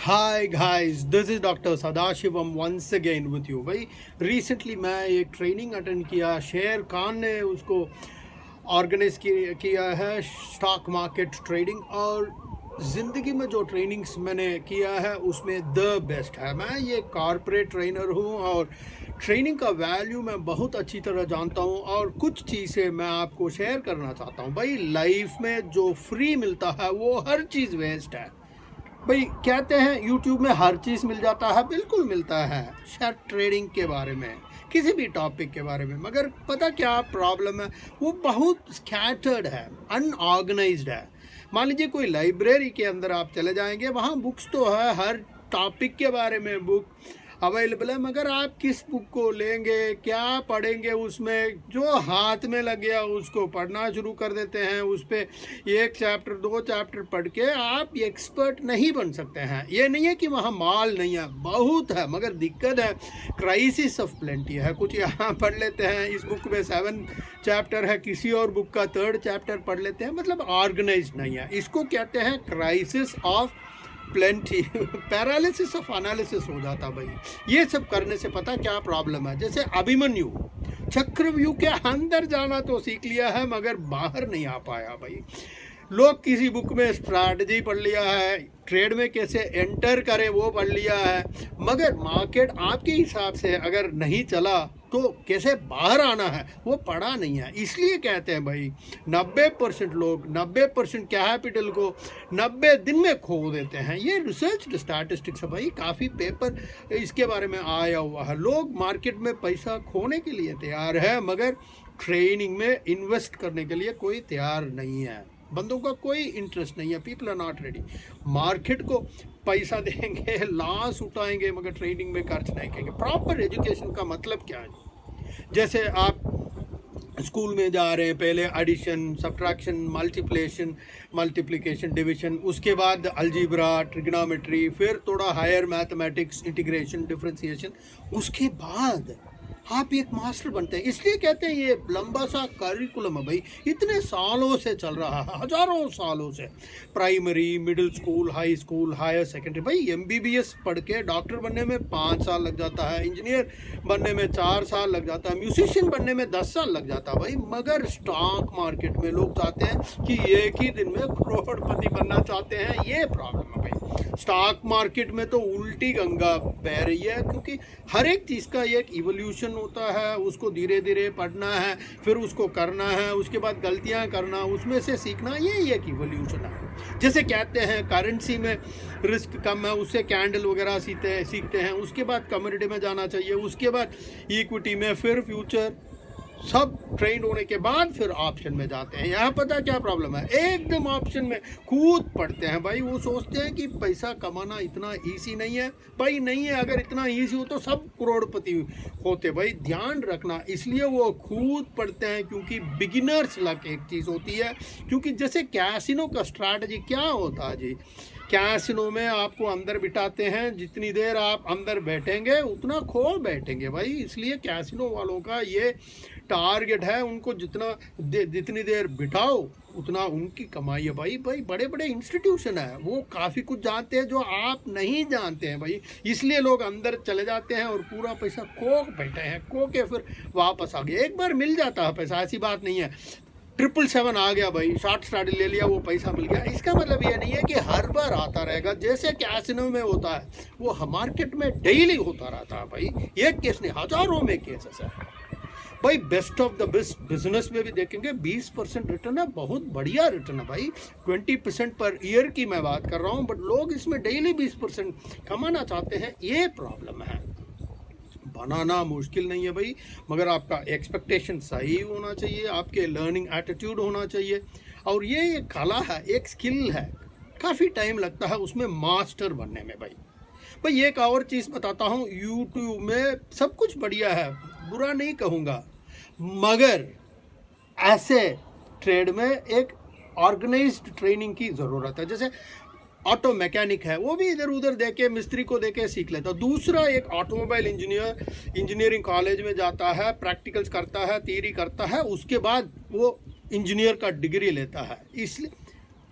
Hi guys, this is doctor Sadashivam once again with you. भाई recently मैं एक training attend किया, शेर खान ने उसको ऑर्गेनाइज किया है, स्टॉक मार्केट ट्रेडिंग। और ज़िंदगी में जो ट्रेनिंग्स मैंने किया है उसमें द बेस्ट है। मैं ये कॉर्पोरेट ट्रेनर हूँ और ट्रेनिंग का वैल्यू मैं बहुत अच्छी तरह जानता हूँ और कुछ चीज़ें मैं आपको शेयर करना चाहता हूँ। भाई लाइफ में जो फ्री मिलता है वो हर चीज़ वेस्ट है। भाई कहते हैं यूट्यूब में हर चीज़ मिल जाता है, बिल्कुल मिलता है, शेयर ट्रेडिंग के बारे में, किसी भी टॉपिक के बारे में। मगर पता क्या प्रॉब्लम है, वो बहुत स्कैटर्ड है, अनऑर्गेनाइज्ड है। मान लीजिए कोई लाइब्रेरी के अंदर आप चले जाएंगे, वहाँ बुक्स तो है, हर टॉपिक के बारे में बुक अवेलेबल है, मगर आप किस बुक को लेंगे, क्या पढ़ेंगे, उसमें जो हाथ में लग गया उसको पढ़ना शुरू कर देते हैं। उस पर एक चैप्टर दो चैप्टर पढ़ के आप एक्सपर्ट नहीं बन सकते हैं। ये नहीं है कि वहाँ माल नहीं है, बहुत है, मगर दिक्कत है, क्राइसिस ऑफ प्लेंटी है। कुछ यहाँ पढ़ लेते हैं, इस बुक में 7 चैप्टर है, किसी और बुक का 3rd चैप्टर पढ़ लेते हैं, मतलब ऑर्गेनाइज नहीं है। इसको कहते हैं crisis of plenty, paralysis of analysis हो जाता भाई। ये सब करने से पता क्या प्रॉब्लम है, जैसे अभिमन्यु चक्रव्यूह के अंदर जाना तो सीख लिया है मगर बाहर नहीं आ पाया भाई। लोग किसी बुक में स्ट्रैटेजी पढ़ लिया है, ट्रेड में कैसे एंटर करें वो पढ़ लिया है, मगर मार्केट आपके हिसाब से अगर नहीं चला तो कैसे बाहर आना है वो पढ़ा नहीं है। इसलिए कहते हैं भाई 90% लोग 90% कैपिटल को 90 दिन में खो देते हैं। ये रिसर्च स्टैटिस्टिक्स है भाई, काफ़ी पेपर इसके बारे में आया हुआ है। लोग मार्केट में पैसा खोने के लिए तैयार है मगर ट्रेनिंग में इन्वेस्ट करने के लिए कोई तैयार नहीं है। बंदों का कोई इंटरेस्ट नहीं है, people are not ready. Market को पैसा देंगे, लॉस उठाएंगे, मगर ट्रेडिंग में खर्च नहीं करेंगे। प्रॉपर एजुकेशन का मतलब क्या है, जैसे आप स्कूल में जा रहे हैं, पहले एडिशन, सब्ट्रैक्शन, मल्टीप्लिकेशन, डिवीजन, उसके बाद अलजीब्रा, ट्रिग्नोमेट्री, फिर थोड़ा हायर मैथमेटिक्स, इंटीग्रेशन, डिफरेंशिएशन, उसके बाद आप एक मास्टर बनते हैं। इसलिए कहते हैं ये लंबा सा करिकुलम है भाई, इतने सालों से चल रहा है, हजारों सालों से। Primary, middle school, high school, higher secondary. भाई MBBS पढ़ के डॉक्टर बनने में 5 साल लग जाता है, इंजीनियर बनने में 4 साल लग जाता है, म्यूजिशियन बनने में 10 साल लग जाता है भाई। मगर स्टॉक मार्केट में लोग चाहते हैं कि एक ही दिन में करोड़पति बनना चाहते हैं, ये प्रॉब्लम है भाई। स्टॉक मार्केट में तो उल्टी गंगा बह रही है, क्योंकि हर एक चीज़ का एक इवोल्यूशन होता है, उसको धीरे धीरे पढ़ना है, फिर उसको करना है, उसके बाद गलतियां करना, उसमें से सीखना, ये एक इवोल्यूशन है। जैसे कहते हैं करेंसी में रिस्क कम है, उससे कैंडल वगैरह सीखते हैं, उसके बाद कम्युनिटी में जाना चाहिए, उसके बाद इक्विटी में, फिर फ्यूचर, सब ट्रेंड होने के बाद फिर ऑप्शन में जाते हैं। यहाँ पता क्या प्रॉब्लम है, एकदम ऑप्शन में कूद पड़ते हैं भाई। वो सोचते हैं कि पैसा कमाना इतना ईजी नहीं है भाई, नहीं है। अगर इतना ईजी हो तो सब करोड़पति होते भाई, ध्यान रखना। इसलिए वो कूद पड़ते हैं, क्योंकि बिगिनर्स लक एक चीज़ होती है। क्योंकि जैसे कैसीनो का स्ट्रैटेजी क्या होता है जी, कैसीनो में आपको अंदर बिठाते हैं, जितनी देर आप अंदर बैठेंगे उतना खो बैठेंगे भाई। इसलिए कैसीनो वालों का ये टारगेट है, उनको जितनी देर बिठाओ उतना उनकी कमाई है भाई। बड़े बड़े इंस्टीट्यूशन है, वो काफ़ी कुछ जानते हैं जो आप नहीं जानते हैं भाई। इसलिए लोग अंदर चले जाते हैं और पूरा पैसा खो बैठे हैं, खो के फिर वापस आ गए। एक बार मिल जाता है पैसा, ऐसी बात नहीं है। 777 आ गया भाई, शॉर्ट स्टार्ट ले लिया, वो पैसा मिल गया। इसका मतलब ये नहीं है कि हर बार आता रहेगा। जैसे कैसीनो में होता है वो मार्केट में डेली होता रहता है भाई। एक केस नहीं, हजारों में केसेस है भाई। Best of the best business में भी देखेंगे 20% रिटर्न है, बहुत बढ़िया रिटर्न है भाई। 20% पर ईयर की मैं बात कर रहा हूँ, बट लोग इसमें डेली 20% कमाना चाहते हैं, ये प्रॉब्लम है। बनाना मुश्किल नहीं है भाई, मगर आपका एक्सपेक्टेशन सही होना चाहिए, आपके लर्निंग एटीट्यूड होना चाहिए। और ये एक कला है, एक स्किल है, काफ़ी टाइम लगता है उसमें मास्टर बनने में भाई। एक और चीज़ बताता हूँ, यूट्यूब में सब कुछ बढ़िया है, बुरा नहीं कहूँगा, मगर ऐसे ट्रेड में एक ऑर्गेनाइज्ड ट्रेनिंग की ज़रूरत है। जैसे ऑटो मैकेनिक है, वो भी इधर उधर देके, मिस्त्री को देके सीख लेता। दूसरा एक ऑटोमोबाइल इंजीनियरिंग कॉलेज में जाता है, प्रैक्टिकल्स करता है, थियरी करता है, उसके बाद वो इंजीनियर का डिग्री लेता है। इसलिए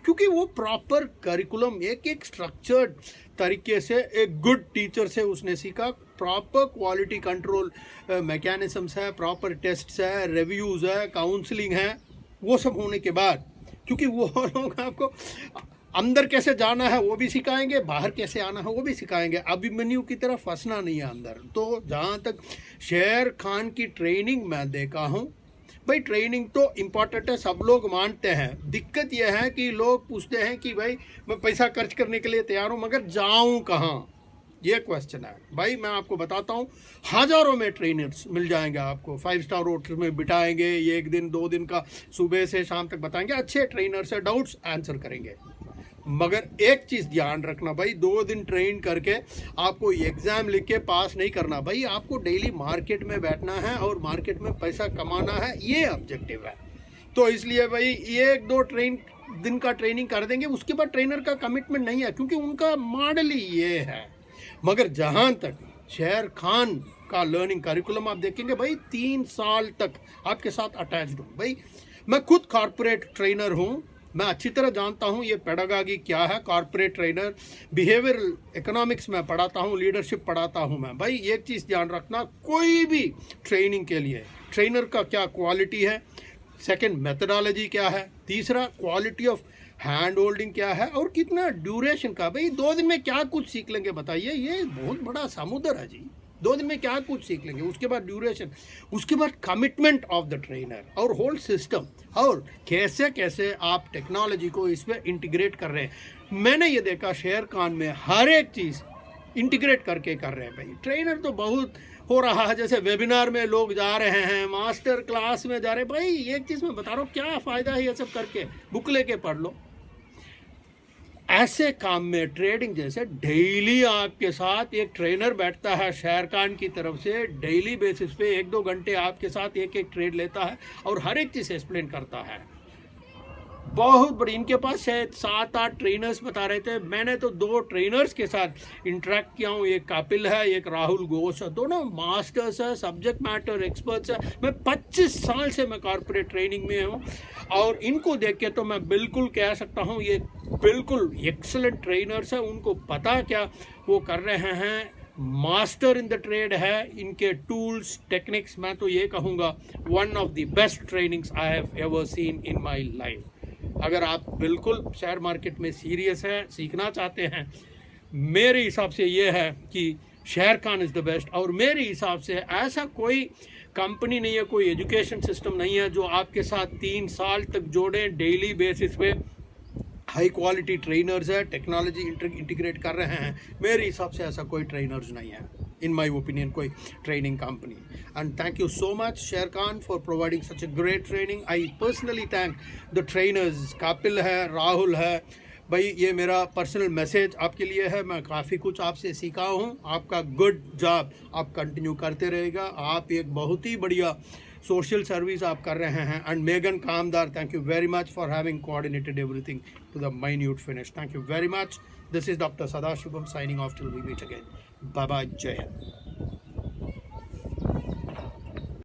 क्योंकि वो प्रॉपर करिकुलम एक एक स्ट्रक्चर्ड तरीके से एक गुड टीचर से उसने सीखा, प्रॉपर क्वालिटी कंट्रोल मैकेनिज्म्स है, प्रॉपर टेस्ट्स है, रिव्यूज़ है, काउंसलिंग है, वो सब होने के बाद, क्योंकि वो लोग आपको अंदर कैसे जाना है वो भी सिखाएंगे, बाहर कैसे आना है वो भी सिखाएंगे। अभिमन्यु की तरह फंसना नहीं है अंदर। तो जहाँ तक शेर खान की ट्रेनिंग मैं देखा हूँ, भाई ट्रेनिंग तो इम्पॉर्टेंट है, सब लोग मानते हैं। दिक्कत यह है कि लोग पूछते हैं कि भाई मैं पैसा खर्च करने के लिए तैयार हूँ, मगर जाऊँ कहाँ, ये क्वेश्चन है। भाई मैं आपको बताता हूँ, हज़ारों में ट्रेनर्स मिल जाएंगे आपको, 5 स्टार होटल में बिठाएंगे, ये 1 दिन 2 दिन का सुबह से शाम तक बताएंगे, अच्छे ट्रेनर से डाउट्स आंसर करेंगे। मगर एक चीज़ ध्यान रखना भाई, 2 दिन ट्रेन करके आपको एग्ज़ाम लिख के पास नहीं करना भाई, आपको डेली मार्केट में बैठना है और मार्केट में पैसा कमाना है, ये ऑब्जेक्टिव है। तो इसलिए भाई 1-2 दिन का ट्रेनिंग कर देंगे, उसके बाद ट्रेनर का कमिटमेंट नहीं है, क्योंकि उनका मॉडल ही ये है। मगर जहाँ तक शेर खान का लर्निंग करिकुलम आप देखेंगे भाई, 3 साल तक आपके साथ अटैच्ड हूँ। भाई मैं खुद कॉर्पोरेट ट्रेनर हूँ, मैं अच्छी तरह जानता हूँ ये पेडागॉजी क्या है। कॉर्पोरेट ट्रेनर, बिहेवियरल इकोनॉमिक्स में पढ़ाता हूँ, लीडरशिप पढ़ाता हूँ मैं। भाई एक चीज़ ध्यान रखना, कोई भी ट्रेनिंग के लिए ट्रेनर का क्या क्वालिटी है, सेकंड मेथडोलॉजी क्या है, तीसरा क्वालिटी ऑफ हैंड होल्डिंग क्या है, और कितना ड्यूरेशन का। भाई 2 दिन में क्या कुछ सीख लेंगे बताइए, ये बहुत बड़ा समुद्र है जी। 2 दिन में क्या कुछ सीख लेंगे, उसके बाद ड्यूरेशन, उसके बाद कमिटमेंट ऑफ द ट्रेनर और होल सिस्टम, और कैसे कैसे आप टेक्नोलॉजी को इसमें इंटीग्रेट कर रहे हैं। मैंने ये देखा शेर खान में हर एक चीज़ इंटीग्रेट करके कर रहे हैं। भाई ट्रेनर तो बहुत हो रहा है, जैसे वेबिनार में लोग जा रहे हैं, मास्टर क्लास में जा रहे हैं। भाई एक चीज़ मैं बता रहा हूँ, क्या फ़ायदा है ये सब करके, बुक लेके पढ़ लो। ऐसे काम में ट्रेडिंग जैसे डेली आपके साथ एक ट्रेनर बैठता है शेर खान की तरफ से, डेली बेसिस पे 1-2 घंटे आपके साथ एक एक ट्रेड लेता है और हर एक चीज़ एक्सप्लेन करता है। बहुत बड़ी, इनके पास शायद 7-8 ट्रेनर्स बता रहे थे। मैंने तो 2 ट्रेनर्स के साथ इंटरेक्ट किया हूँ, एक कपिल है, एक राहुल घोष है, दोनों मास्टर्स है, सब्जेक्ट मैटर एक्सपर्ट्स है। मैं 25 साल से मैं कॉर्पोरेट ट्रेनिंग में हूँ, और इनको देख के तो मैं बिल्कुल कह सकता हूँ ये बिल्कुल एक्सेलेंट ट्रेनर्स है। उनको पता क्या वो कर रहे हैं, मास्टर इन द ट्रेड है। इनके टूल्स टेक्निक्स, मैं तो ये कहूँगा one of the best trainings I have ever seen in my life. अगर आप बिल्कुल शेयर मार्केट में सीरियस है, सीखना चाहते हैं, मेरे हिसाब से ये है कि शेर खान इज़ द बेस्ट। और मेरे हिसाब से ऐसा कोई कंपनी नहीं है, कोई एजुकेशन सिस्टम नहीं है जो आपके साथ 3 साल तक जोड़े डेली बेसिस पे हाई क्वालिटी ट्रेनर्स है, टेक्नोलॉजी इंटीग्रेट कर रहे हैं। मेरे हिसाब से ऐसा कोई ट्रेनर्स नहीं है, in my opinion, कोई training company. and thank you so much शेर Khan for providing such a great training. I personally thank the trainers, Kapil है, राहुल है। भाई ये मेरा पर्सनल मैसेज आपके लिए है, मैं काफ़ी कुछ आपसे सीखा हूँ। आपका गुड जॉब आप कंटिन्यू करते रहेगा, आप एक बहुत ही बढ़िया सोशल सर्विस आप कर रहे हैं। And Megan Kamdar, thank you very much for having coordinated everything to the minute finish. Thank you very much. This is doctor Sadashivam signing off till we meet again. Bye bye, जय हिंद।